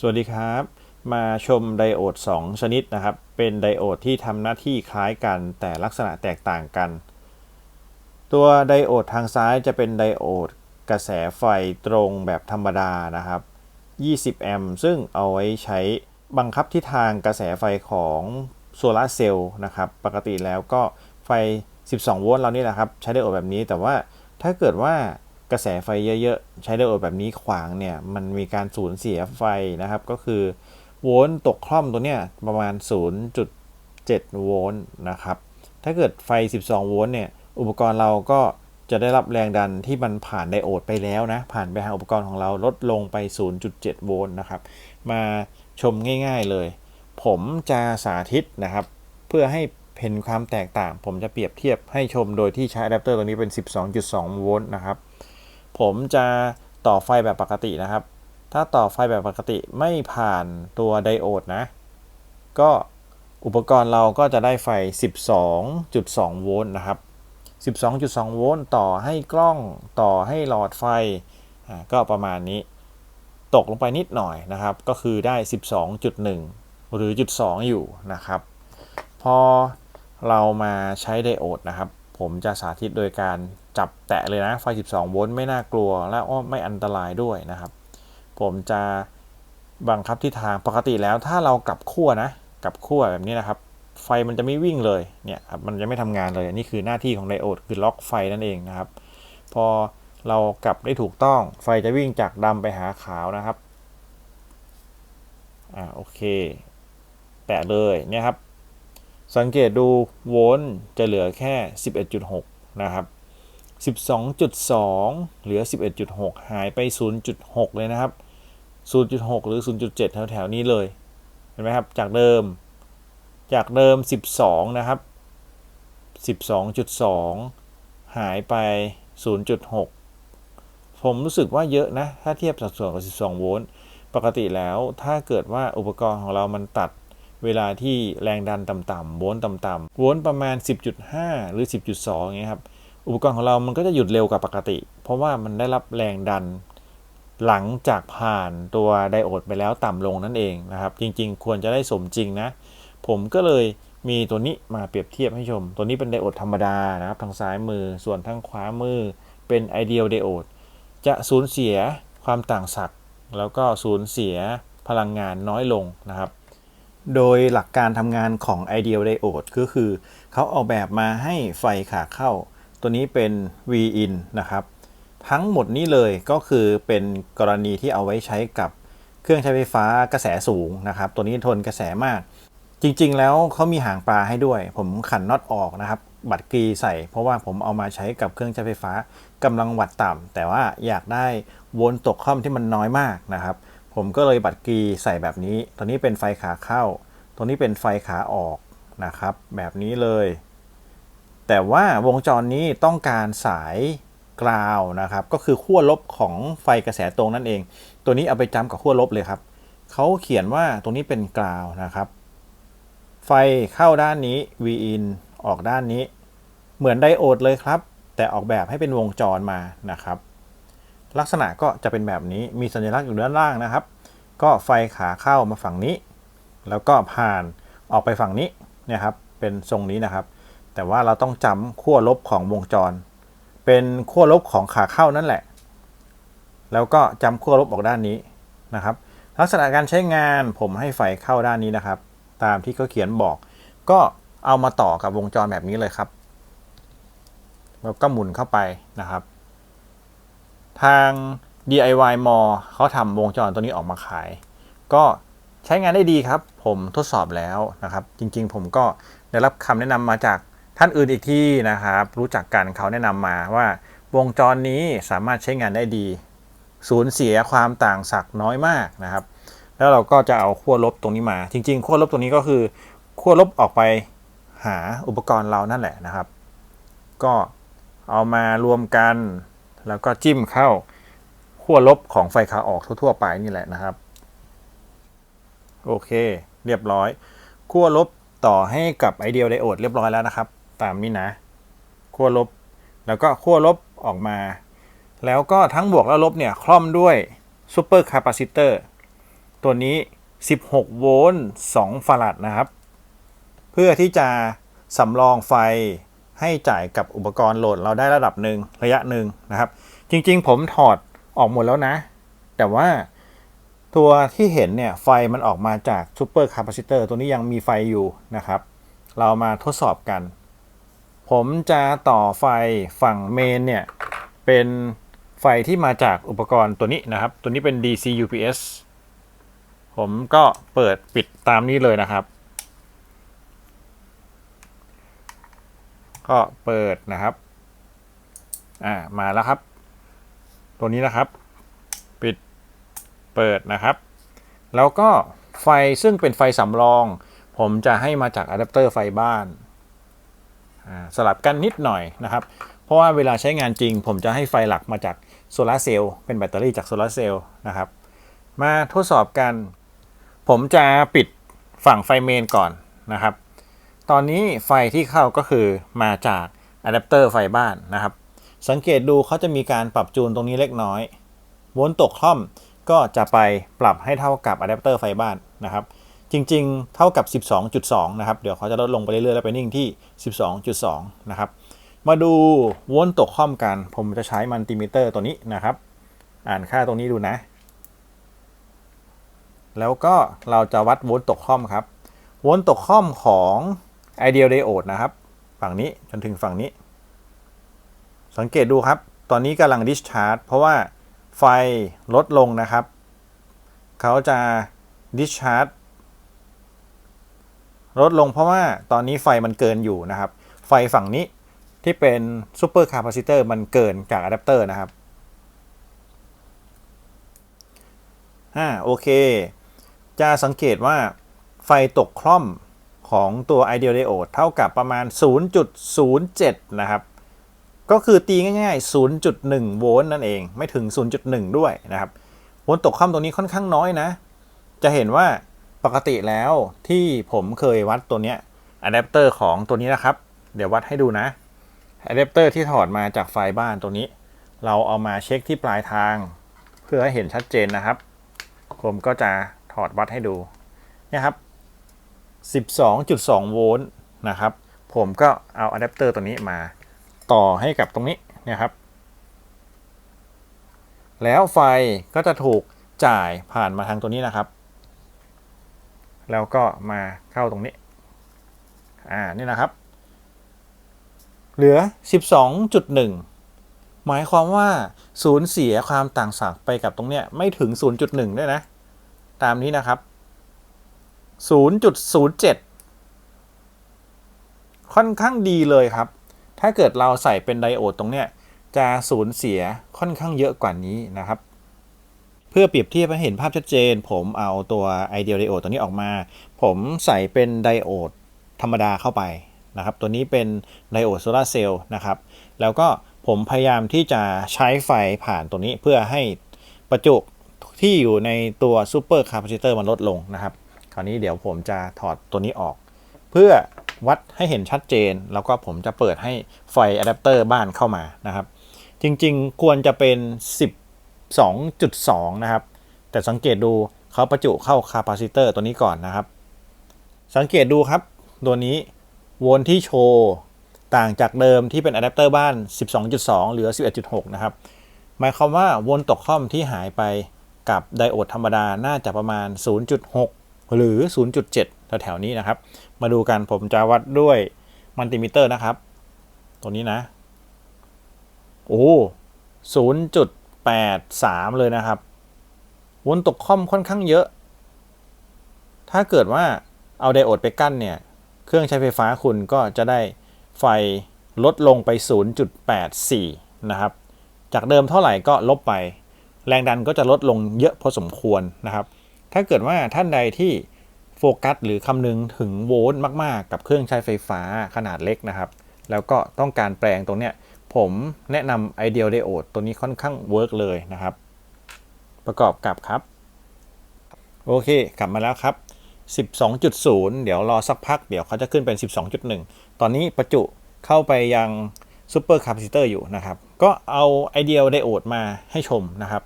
สวัสดีครับมาชมไดโอด2ชนิดนะครับเป็นไดโอดที่ทำหน้าที่คล้ายกันแต่ลักษณะแตกต่างกันตัวไดโอดทางซ้ายจะเป็นไดโอดกระแสไฟตรงแบบธรรมดานะครับ20แอมป์ซึ่งเอาไว้ใช้บังคับทิศทางกระแสไฟของโซลาร์เซลล์นะครับปกติแล้วก็ไฟ12โวลต์เรานี่แหละครับใช้ไดโอดแบบนี้แต่ว่าถ้าเกิดว่ากระแสไฟเยอะๆใช้ไดโอดแบบนี้ขวางเนี่ยมันมีการสูญเสียไฟนะครับก็คือโวลต์ตกคล่อมตัวเนี้ยประมาณ 0.7 โวลต์นะครับถ้าเกิดไฟ12โวลต์เนี่ยอุปกรณ์เราก็จะได้รับแรงดันที่มันผ่านไดโอดไปแล้วนะผ่านไปหาอุปกรณ์ของเราลดลงไป 0.7 โวลต์นะครับมาชมง่ายๆเลยผมจะสาธิตนะครับเพื่อให้เห็นความแตกต่างผมจะเปรียบเทียบให้ชมโดยที่ใช้อะแดปเตอร์ตัวนี้เป็น 12.2 โวลต์นะครับผมจะต่อไฟแบบปกตินะครับถ้าต่อไฟแบบปกติไม่ผ่านตัวไดโอดนะก็อุปกรณ์เราก็จะได้ไฟ 12.2 โวลต์นะครับ 12.2 โวลต์ต่อให้กล้องต่อให้หลอดไฟก็ประมาณนี้ตกลงไปนิดหน่อยนะครับก็คือได้ 12.1 หรือ 0.2 อยู่นะครับพอเรามาใช้ไดโอดนะครับผมจะสาธิตโดยการจับแตะเลยนะไฟ 12 โวลต์ไม่น่ากลัวและไม่อันตรายด้วยนะครับผมจะบังคับทิศทางปกติแล้วถ้าเรากลับขั้วนะกลับขั้วแบบนี้นะครับไฟมันจะไม่วิ่งเลยเนี่ยมันจะไม่ทำงานเลยนี่คือหน้าที่ของไดโอดคือล็อกไฟนั่นเองนะครับพอเรากลับได้ถูกต้องไฟจะวิ่งจากดำไปหาขาวนะครับโอเคแตะเลยเนี่ยครับสังเกตดูโวลต์จะเหลือแค่ 11.6 นะครับ 12.2 เหลือ 11.6 หายไป 0.6 เลยนะครับ 0.6 หรือ 0.7 แถวๆนี้เลยเห็นไหมครับจากเดิม 12นะครับ 12.2 หายไป 0.6 ผมรู้สึกว่าเยอะนะถ้าเทียบสัดส่วนกับ12โวลต์ปกติแล้วถ้าเกิดว่าอุปกรณ์ของเรามันตัดเวลาที่แรงดันต่ำๆโวลต์ต่ำๆโวลต์ประมาณ 10.5 หรือ 10.2 อย่างเงี้ยครับอุปกรณ์ของเรามันก็จะหยุดเร็วกว่าปกติเพราะว่ามันได้รับแรงดันหลังจากผ่านตัวไดโอดไปแล้วต่ำลงนั่นเองนะครับจริงๆควรจะได้สมจริงนะผมก็เลยมีตัวนี้มาเปรียบเทียบให้ชมตัวนี้เป็นไดโอดธรรมดานะครับทางซ้ายมือส่วนทางขวามือเป็น Ideal Diode จะสูญเสียความต่างศักย์แล้วก็สูญเสียพลังงานน้อยลงนะครับโดยหลักการทำงานของ Ideal Diode ก็คือเขาออกแบบมาให้ไฟขาเข้าตัวนี้เป็น V-in นะครับทั้งหมดนี้เลยก็คือเป็นกรณีที่เอาไว้ใช้กับเครื่องใช้ไฟฟ้ากระแสสูงนะครับตัวนี้ทนกระแสมากจริงๆแล้วเขามีหางปลาให้ด้วยผมขันน็อตออกนะครับบัดกรีใส่เพราะว่าผมเอามาใช้กับเครื่องใช้ไฟฟ้ากำลังวัตต์ต่ำแต่ว่าอยากได้โวลต์ตกค่อมที่มันน้อยมากนะครับผมก็เลยบัดกรีใส่แบบนี้ตัวนี้เป็นไฟขาเข้าตัวนี้เป็นไฟขาออกนะครับแบบนี้เลยแต่ว่าวงจรนี้ต้องการสายกราวนะครับก็คือขั้วลบของไฟกระแสตรงนั่นเองตัวนี้เอาไปจ้ำกับขั้วลบเลยครับเขาเขียนว่าตรงนี้เป็นกราวนะครับไฟเข้าด้านนี้ V-in ออกด้านนี้เหมือนไดโอดเลยครับแต่ออกแบบให้เป็นวงจรมานะครับลักษณะก็จะเป็นแบบนี้มีสัญลักษณ์อยู่ด้านล่างนะครับก็ไฟขาเข้ามาฝั่งนี้แล้วก็ผ่านออกไปฝั่งนี้เนี่ยครับเป็นทรงนี้นะครับแต่ว่าเราต้องจำขั้วลบของวงจรเป็นขั้วลบของขาเข้านั่นแหละแล้วก็จำขั้วลบออกด้านนี้นะครับลักษณะการใช้งานผมให้ไฟเข้าด้านนี้นะครับตามที่เขาเขียนบอกก็เอามาต่อกับวงจรแบบนี้เลยครับแล้วก็หมุนเข้าไปนะครับทาง DIY Mall เขาทำวงจรตัวนี้ออกมาขายก็ใช้งานได้ดีครับผมทดสอบแล้วนะครับจริงๆผมก็ได้รับคำแนะนำมาจากท่านอื่นอีกที่นะครับรู้จักกันเขาแนะนำมาว่าวงจรนี้สามารถใช้งานได้ดีสูญเสียความต่างศักย์น้อยมากนะครับแล้วเราก็จะเอาขั้วลบตรงนี้มาจริงๆขั้วลบตรงนี้ก็คือขั้วลบออกไปหาอุปกรณ์เรานั่นแหละนะครับก็เอามารวมกันแล้วก็จิ้มเข้าขั้วลบของไฟขาออกทั่วๆไปนี่แหละนะครับโอเคเรียบร้อยขั้วลบต่อให้กับ Ideal Diode เรียบร้อยแล้วนะครับตามนี้นะขั้วลบแล้วก็ขั้วลบออกมาแล้วก็ทั้งบวกและลบเนี่ยคล่อมด้วยซูเปอร์คาปาซิเตอร์ ตัวนี้16โวลต์2ฟาราดนะครับเพื่อที่จะสำรองไฟให้จ่ายกับอุปกรณ์โหลดเราได้ระดับหนึ่งระยะหนึ่งนะครับจริงๆผมถอดออกหมดแล้วนะแต่ว่าตัวที่เห็นเนี่ยไฟมันออกมาจากซูเปอร์คาปาซิเตอร์ตัวนี้ยังมีไฟอยู่นะครับเรามาทดสอบกันผมจะต่อไฟฝั่งเมนเนี่ยเป็นไฟที่มาจากอุปกรณ์ตัวนี้นะครับตัวนี้เป็น DC UPS ผมก็เปิดปิดตามนี้เลยนะครับก็เปิดนะครับมาแล้วครับตัวนี้นะครับปิดเปิดนะครับแล้วก็ไฟซึ่งเป็นไฟสำรองผมจะให้มาจากอะแดปเตอร์ไฟบ้านสลับกันนิดหน่อยนะครับเพราะว่าเวลาใช้งานจริงผมจะให้ไฟหลักมาจากโซลาร์เซลล์เป็นแบตเตอรี่จากโซลาร์เซลล์นะครับมาทดสอบกันผมจะปิดฝั่งไฟเมนก่อนนะครับตอนนี้ไฟที่เข้าก็คือมาจากอะแดปเตอร์ไฟบ้านนะครับสังเกตดูเขาจะมีการปรับจูนตรงนี้เล็กน้อยโวลต์ตกค่อมก็จะไปปรับให้เท่ากับอะแดปเตอร์ไฟบ้านนะครับจริงๆเท่ากับ 12.2 นะครับเดี๋ยวเขาจะลดลงไปเรื่อยๆแล้วไปนิ่งที่ 12.2 นะครับมาดูโวลต์ตกค่อมกันผมจะใช้มัลติมิเตอร์ตัวนี้นะครับอ่านค่าตรงนี้ดูนะแล้วก็เราจะวัดโวลต์ตกค่อมครับโวลต์ตกค่อมของ Ideal Diode นะครับฝั่งนี้จนถึงฝั่งนี้สังเกตดูครับตอนนี้กำลัง discharge เพราะว่าไฟลดลงนะครับเขาจะ discharge ลดลงเพราะว่าตอนนี้ไฟมันเกินอยู่นะครับไฟฝั่งนี้ที่เป็นซูเปอร์คาปาซิเตอร์มันเกินจากอะแดปเตอร์นะครับโอเคจะสังเกตว่าไฟตกคล่อมของตัว Ideal Diode เท่ากับประมาณ 0.07 นะครับก็คือตีง่ายๆ 0.1 โวลต์นั่นเองไม่ถึง 0.1 ด้วยนะครับโวลต์ตกคล่อมตรงนี้ค่อนข้างน้อยนะจะเห็นว่าปกติแล้วที่ผมเคยวัดตัวเนี้ยอะแดปเตอร์ของตัวนี้นะครับเดี๋ยววัดให้ดูนะอะแดปเตอร์ที่ถอดมาจากไฟบ้านตัวนี้เราเอามาเช็คที่ปลายทางเพื่อให้เห็นชัดเจนนะครับผมก็จะถอดวัดให้ดูเนี่ยครับ 12.2 โวลต์นะครับผมก็เอาอะแดปเตอร์ตัวนี้มาต่อให้กับตรงนี้นะครับแล้วไฟก็จะถูกจ่ายผ่านมาทางตัวนี้นะครับแล้วก็มาเข้าตรงนี้นี่นะครับเหลือ 12.1 หมายความว่าสูญเสียความต่างศักย์ไปกับตรงเนี้ยไม่ถึง 0.1 ด้วยนะตามนี้นะครับ 0.07 ค่อนข้างดีเลยครับถ้าเกิดเราใส่เป็นไดโอดตรงเนี้ยจะสูญเสียค่อนข้างเยอะกว่านี้นะครับเพื่อเปรียบเทียบให้เห็นภาพชัดเจนผมเอาตัว Ideal Diode ตัวนี้ออกมาผมใส่เป็นไดโอดธรรมดาเข้าไปนะครับตัวนี้เป็นไดโอดโซลาร์เซลล์นะครับแล้วก็ผมพยายามที่จะใช้ไฟผ่านตัวนี้เพื่อให้ประจุที่อยู่ในตัวซูเปอร์คาปาซิเตอร์มันลดลงนะครับคราวนี้เดี๋ยวผมจะถอดตัวนี้ออกเพื่อวัดให้เห็นชัดเจนแล้วก็ผมจะเปิดให้ไฟอะแดปเตอร์บ้านเข้ามานะครับจริงๆควรจะเป็น 12.2 นะครับแต่สังเกตดูเขาประจุเข้าคาปาซิเตอร์ตัวนี้ก่อนนะครับสังเกตดูครับตัวนี้โวลต์ที่โชว์ต่างจากเดิมที่เป็นอะแดปเตอร์บ้าน 12.2 เหลือ 11.6 นะครับหมายความว่าโวลต์ตกค่อมที่หายไปกับไดโอดธรรมดาน่าจะประมาณ 0.6 หรือ 0.7 แถวๆนี้นะครับมาดูกันผมจะวัดด้วยมัลติมิเตอร์นะครับตัวนี้นะ0.83 เลยนะครับโวลต์ตกค่อมค่อนข้างเยอะถ้าเกิดว่าเอาไดโอดไปกั้นเนี่ยเครื่องใช้ไฟฟ้าคุณก็จะได้ไฟลดลงไป 0.84 นะครับจากเดิมเท่าไหร่ก็ลบไปแรงดันก็จะลดลงเยอะพอสมควรนะครับถ้าเกิดว่าท่านใดที่โฟกัสหรือคำนึงถึงโวลต์มากๆกับเครื่องใช้ไฟฟ้าขนาดเล็กนะครับแล้วก็ต้องการแปลงตรงเนี้ยผมแนะนำ Ideal Diode ตัวนี้ค่อนข้างเวิร์กเลยนะครับประกอบกับครับโอเคกลับมาแล้วครับ 12.0 เดี๋ยวรอสักพักเดี๋ยวเขาจะขึ้นเป็น 12.1 ตอนนี้ประจุเข้าไปยังซูเปอร์คาปาซิเตอร์อยู่นะครับก็เอา Ideal Diode มาให้ชมนะครับ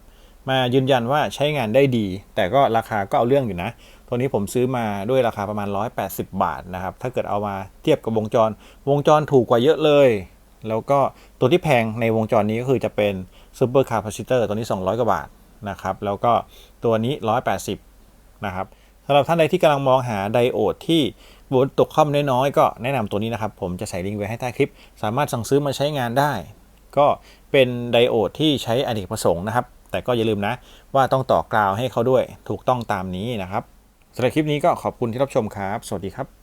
มายืนยันว่าใช้งานได้ดี แต่ก็ราคาก็เอาเรื่องอยู่นะตัวนี้ผมซื้อมาด้วยราคาประมาณ180 บาทนะครับถ้าเกิดเอามาเทียบกับวงจรถูกกว่าเยอะเลยแล้วก็ตัวที่แพงในวงจรนี้ก็คือจะเป็น Super Capacitor ตัวนี้200 กว่าบาทนะครับแล้วก็ตัวนี้180นะครับสำหรับท่านใดที่กำลังมองหาไดโอดที่โวลต์ตกค่อมน้อยๆก็แนะนำตัวนี้นะครับผมจะใส่ลิงก์ไว้ให้ใต้คลิปสามารถสั่งซื้อมาใช้งานได้ก็เป็นไดโอดที่ใช้อเนกประสงค์นะครับแต่ก็อย่าลืมนะว่าต้องต่อกราวให้เขาด้วยถูกต้องตามนี้นะครับสำหรับคลิปนี้ก็ขอบคุณที่รับชมครับสวัสดีครับ